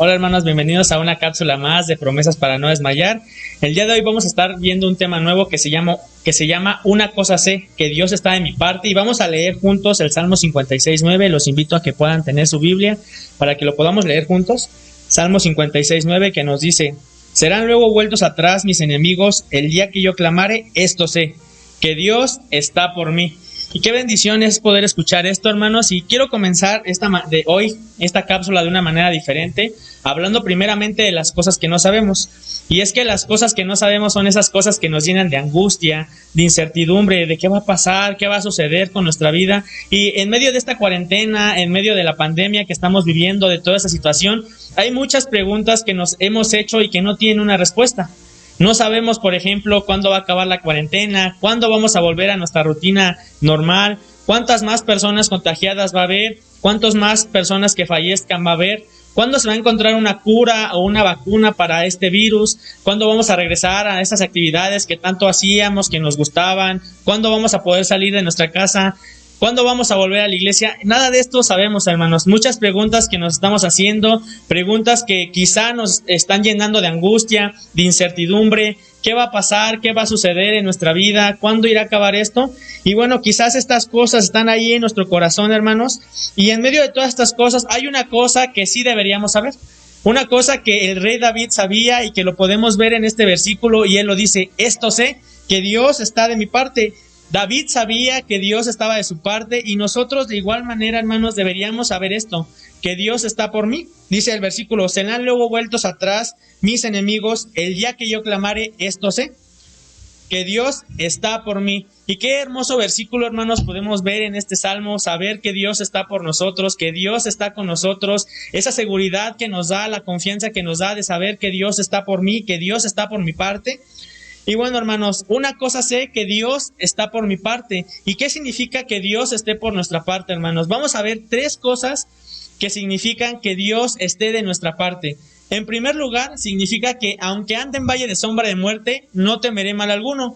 Hola hermanos, bienvenidos a una cápsula más de promesas para no desmayar. El día de hoy vamos a estar viendo un tema nuevo que se llama Una cosa sé, que Dios está de mi parte, y vamos a leer juntos el Salmo 56:9. Los invito a que puedan tener su Biblia para que lo podamos leer juntos. Salmo 56:9, que nos dice: serán luego vueltos atrás mis enemigos el día que yo clamare, esto sé, que Dios está por mí. Y qué bendición es poder escuchar esto, hermanos. Y quiero comenzar esta cápsula de una manera diferente, hablando primeramente de las cosas que no sabemos. Y es que las cosas que no sabemos son esas cosas que nos llenan de angustia, de incertidumbre, de qué va a pasar, qué va a suceder con nuestra vida. Y en medio de esta cuarentena, en medio de la pandemia que estamos viviendo, de toda esa situación, hay muchas preguntas que nos hemos hecho y que no tienen una respuesta. No sabemos, por ejemplo, cuándo va a acabar la cuarentena, cuándo vamos a volver a nuestra rutina normal, cuántas más personas contagiadas va a haber, cuántas más personas que fallezcan va a haber, cuándo se va a encontrar una cura o una vacuna para este virus, cuándo vamos a regresar a esas actividades que tanto hacíamos, que nos gustaban, cuándo vamos a poder salir de nuestra casa, ¿cuándo vamos a volver a la iglesia? Nada de esto sabemos, hermanos. Muchas preguntas que nos estamos haciendo, preguntas que quizá nos están llenando de angustia, de incertidumbre. ¿Qué va a pasar? ¿Qué va a suceder en nuestra vida? ¿Cuándo irá a acabar esto? Y bueno, quizás estas cosas están ahí en nuestro corazón, hermanos. Y en medio de todas estas cosas hay una cosa que sí deberíamos saber. Una cosa que el rey David sabía y que lo podemos ver en este versículo, y él lo dice: esto sé, que Dios está de mi parte. David sabía que Dios estaba de su parte, y nosotros de igual manera, hermanos, deberíamos saber esto, que Dios está por mí. Dice el versículo: serán luego vueltos atrás mis enemigos el día que yo clamare, esto sé, que Dios está por mí. Y qué hermoso versículo, hermanos, podemos ver en este salmo, saber que Dios está por nosotros, que Dios está con nosotros, esa seguridad que nos da, la confianza que nos da de saber que Dios está por mí, que Dios está por mi parte. Y bueno, hermanos, una cosa sé, que Dios está por mi parte. ¿Y qué significa que Dios esté por nuestra parte, hermanos? Vamos a ver tres cosas que significan que Dios esté de nuestra parte. En primer lugar, significa que aunque ande en valle de sombra de muerte, no temeré mal alguno.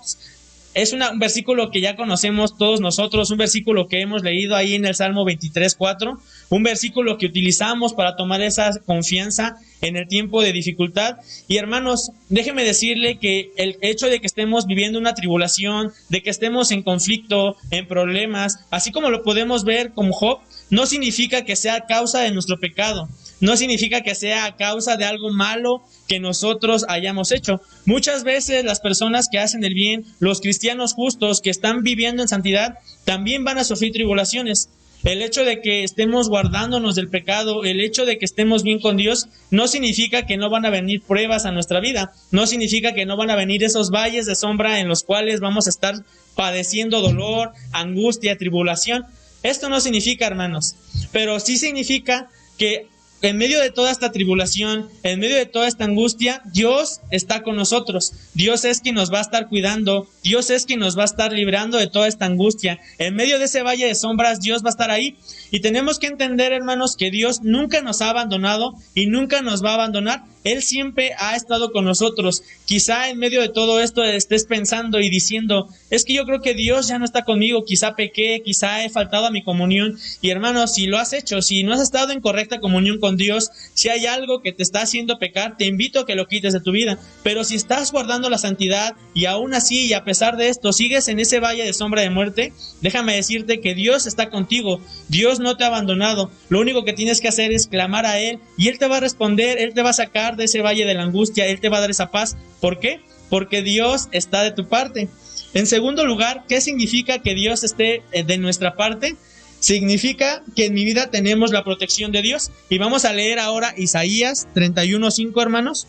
Es un versículo que ya conocemos todos nosotros, un versículo que hemos leído ahí en el Salmo 23:4, un versículo que utilizamos para tomar esa confianza en el tiempo de dificultad. Y hermanos, déjeme decirle que el hecho de que estemos viviendo una tribulación, de que estemos en conflicto, en problemas, así como lo podemos ver como Job, no significa que sea causa de nuestro pecado. No significa que sea a causa de algo malo que nosotros hayamos hecho. Muchas veces las personas que hacen el bien, los cristianos justos que están viviendo en santidad, también van a sufrir tribulaciones. El hecho de que estemos guardándonos del pecado, el hecho de que estemos bien con Dios, no significa que no van a venir pruebas a nuestra vida. No significa que no van a venir esos valles de sombra en los cuales vamos a estar padeciendo dolor, angustia, tribulación. Esto no significa, hermanos, pero sí significa que en medio de toda esta tribulación, en medio de toda esta angustia, Dios está con nosotros. Dios es quien nos va a estar cuidando. Dios es quien nos va a estar librando de toda esta angustia. En medio de ese valle de sombras, Dios va a estar ahí. Y tenemos que entender, hermanos, que Dios nunca nos ha abandonado y nunca nos va a abandonar. Él siempre ha estado con nosotros. Quizá en medio de todo esto estés pensando y diciendo: es que yo creo que Dios ya no está conmigo, quizá pequé, quizá he faltado a mi comunión. Y hermanos, si lo has hecho, si no has estado en correcta comunión con Dios, si hay algo que te está haciendo pecar, te invito a que lo quites de tu vida. Pero si estás guardando la santidad y aún así y a pesar de esto sigues en ese valle de sombra de muerte, déjame decirte que Dios está contigo. Dios no te ha abandonado. Lo único que tienes que hacer es clamar a Él y Él te va a responder, Él te va a sacar de ese valle de la angustia, Él te va a dar esa paz. ¿Por qué? Porque Dios está de tu parte. En segundo lugar, ¿qué significa que Dios esté de nuestra parte? Significa que en mi vida tenemos la protección de Dios. Y vamos a leer ahora Isaías 31:5, hermanos.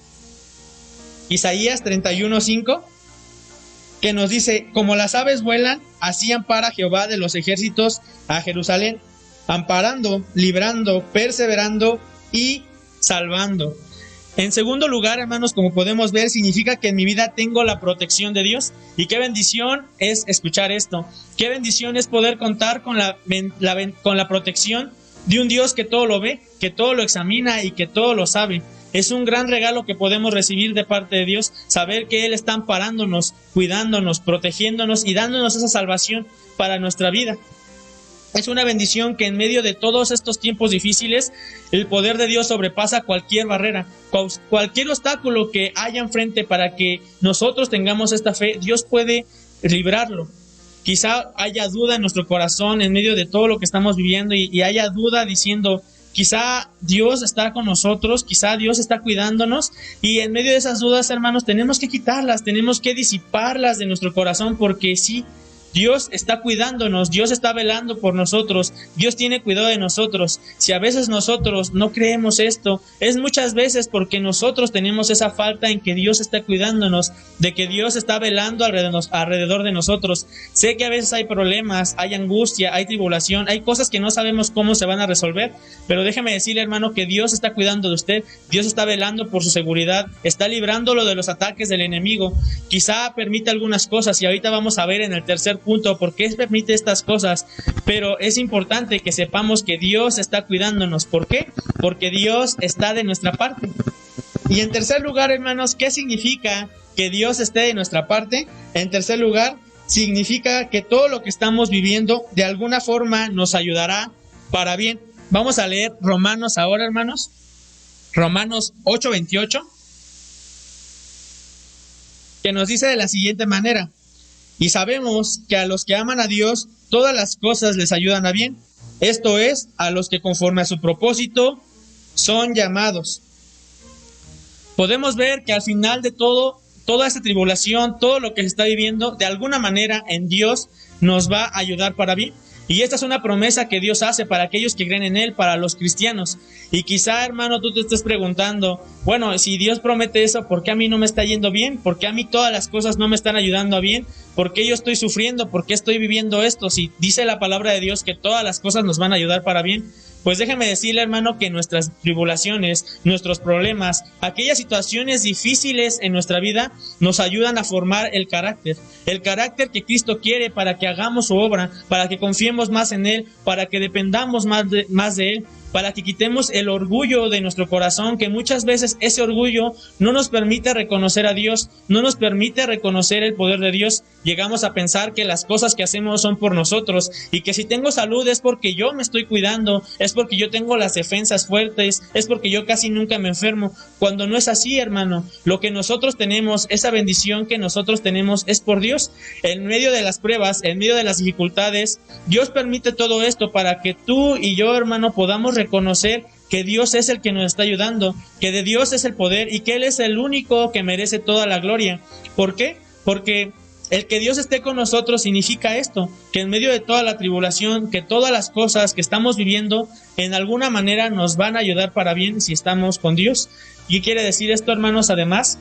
Isaías 31:5, que nos dice: como las aves vuelan, así ampara Jehová de los ejércitos a Jerusalén, amparando, librando, perseverando y salvando. En segundo lugar, hermanos, como podemos ver, significa que en mi vida tengo la protección de Dios. Y qué bendición es escuchar esto. Qué bendición es poder contar con la protección de un Dios que todo lo ve, que todo lo examina y que todo lo sabe. Es un gran regalo que podemos recibir de parte de Dios, saber que Él está amparándonos, cuidándonos, protegiéndonos y dándonos esa salvación para nuestra vida. Es una bendición que en medio de todos estos tiempos difíciles, el poder de Dios sobrepasa cualquier barrera, cualquier obstáculo que haya enfrente para que nosotros tengamos esta fe. Dios puede librarlo. Quizá haya duda en nuestro corazón en medio de todo lo que estamos viviendo y haya duda diciendo, quizá Dios está con nosotros, quizá Dios está cuidándonos, y en medio de esas dudas, hermanos, tenemos que quitarlas, tenemos que disiparlas de nuestro corazón, porque sí, Dios está cuidándonos, Dios está velando por nosotros, Dios tiene cuidado de nosotros. Si a veces nosotros no creemos esto, es muchas veces porque nosotros tenemos esa falta en que Dios está cuidándonos, de que Dios está velando alrededor de nosotros. Sé que a veces hay problemas, hay angustia, hay tribulación, hay cosas que no sabemos cómo se van a resolver, pero déjeme decirle, hermano, que Dios está cuidando de usted, Dios está velando por su seguridad, está librándolo de los ataques del enemigo. Quizá permite algunas cosas y ahorita vamos a ver en el tercer punto por qué permite estas cosas, pero es importante que sepamos que Dios está cuidándonos. ¿Por qué? Porque Dios está de nuestra parte. Y en tercer lugar, hermanos, ¿qué significa que Dios esté de nuestra parte? En tercer lugar, significa que todo lo que estamos viviendo de alguna forma nos ayudará para bien. Vamos a leer Romanos ahora, hermanos. Romanos 8:28, que nos dice de la siguiente manera: y sabemos que a los que aman a Dios, todas las cosas les ayudan a bien. Esto es, a los que conforme a su propósito son llamados. Podemos ver que al final de toda esta tribulación, todo lo que se está viviendo, de alguna manera en Dios nos va a ayudar para bien. Y esta es una promesa que Dios hace para aquellos que creen en Él, para los cristianos. Y quizá, hermano, tú te estés preguntando, bueno, si Dios promete eso, ¿por qué a mí no me está yendo bien? ¿Por qué a mí todas las cosas no me están ayudando a bien? ¿Por qué yo estoy sufriendo? ¿Por qué estoy viviendo esto? Si dice la palabra de Dios que todas las cosas nos van a ayudar para bien. Pues déjeme decirle, hermano, que nuestras tribulaciones, nuestros problemas, aquellas situaciones difíciles en nuestra vida nos ayudan a formar el carácter que Cristo quiere para que hagamos su obra, para que confiemos más en Él, para que dependamos más de Él, para que quitemos el orgullo de nuestro corazón, que muchas veces ese orgullo no nos permite reconocer a Dios, no nos permite reconocer el poder de Dios. Llegamos a pensar que las cosas que hacemos son por nosotros y que si tengo salud es porque yo me estoy cuidando, es porque yo tengo las defensas fuertes, es porque yo casi nunca me enfermo, cuando no es así, hermano. Lo que nosotros tenemos, esa bendición que nosotros tenemos es por Dios. En medio de las pruebas, en medio de las dificultades, Dios permite todo esto para que tú y yo, hermano, podamos reconocer que Dios es el que nos está ayudando, que de Dios es el poder y que Él es el único que merece toda la gloria. ¿Por qué? Porque el que Dios esté con nosotros significa esto, que en medio de toda la tribulación, que todas las cosas que estamos viviendo, en alguna manera nos van a ayudar para bien si estamos con Dios. ¿Y qué quiere decir esto, hermanos? Además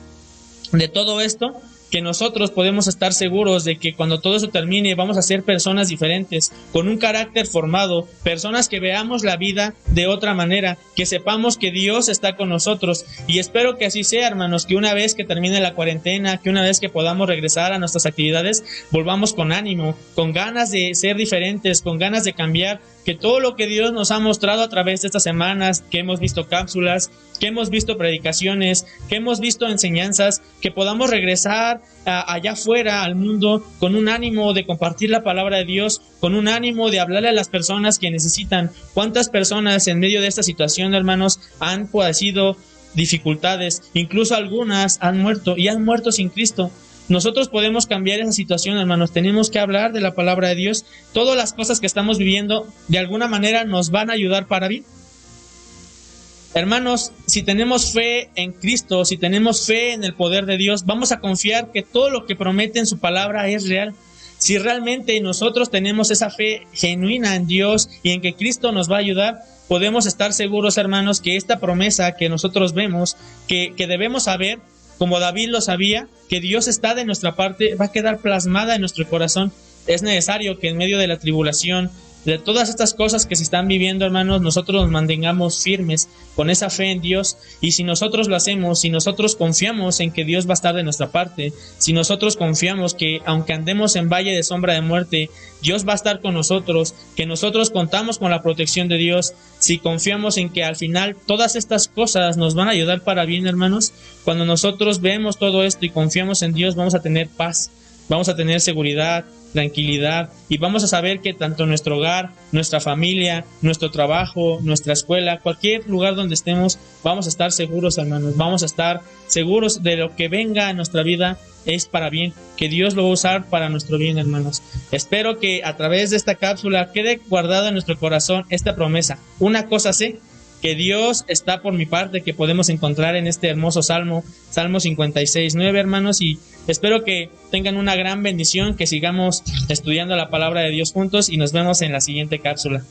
de todo esto, que nosotros podemos estar seguros de que cuando todo eso termine vamos a ser personas diferentes, con un carácter formado, personas que veamos la vida de otra manera, que sepamos que Dios está con nosotros. Y espero que así sea, hermanos, que una vez que termine la cuarentena, que una vez que podamos regresar a nuestras actividades, volvamos con ánimo, con ganas de ser diferentes, con ganas de cambiar, que todo lo que Dios nos ha mostrado a través de estas semanas, que hemos visto cápsulas, que hemos visto predicaciones, que hemos visto enseñanzas, que podamos regresar allá afuera al mundo con un ánimo de compartir la palabra de Dios, con un ánimo de hablarle a las personas que necesitan. ¿Cuántas personas en medio de esta situación, hermanos, han padecido dificultades? Incluso algunas han muerto y han muerto sin Cristo. Nosotros podemos cambiar esa situación, hermanos. Tenemos que hablar de la palabra de Dios. Todas las cosas que estamos viviendo, de alguna manera, nos van a ayudar para bien. Hermanos, si tenemos fe en Cristo, si tenemos fe en el poder de Dios, vamos a confiar que todo lo que promete en su palabra es real. Si realmente nosotros tenemos esa fe genuina en Dios y en que Cristo nos va a ayudar, podemos estar seguros, hermanos, que esta promesa que nosotros vemos, que debemos saber, como David lo sabía, que Dios está de nuestra parte, va a quedar plasmada en nuestro corazón. Es necesario que en medio de la tribulación, de todas estas cosas que se están viviendo, hermanos, nosotros nos mantengamos firmes con esa fe en Dios. Y si nosotros lo hacemos, si nosotros confiamos en que Dios va a estar de nuestra parte, si nosotros confiamos que aunque andemos en valle de sombra de muerte, Dios va a estar con nosotros, que nosotros contamos con la protección de Dios, si confiamos en que al final todas estas cosas nos van a ayudar para bien, hermanos, cuando nosotros vemos todo esto y confiamos en Dios, vamos a tener paz, vamos a tener seguridad, tranquilidad, y vamos a saber que tanto nuestro hogar, nuestra familia, nuestro trabajo, nuestra escuela, cualquier lugar donde estemos, vamos a estar seguros, hermanos, vamos a estar seguros de lo que venga a nuestra vida es para bien, que Dios lo va a usar para nuestro bien, hermanos. Espero que a través de esta cápsula quede guardada en nuestro corazón esta promesa. Una cosa sé, que Dios está por mi parte, que podemos encontrar en este hermoso Salmo 56:9, hermanos, y espero que tengan una gran bendición, que sigamos estudiando la palabra de Dios juntos y nos vemos en la siguiente cápsula.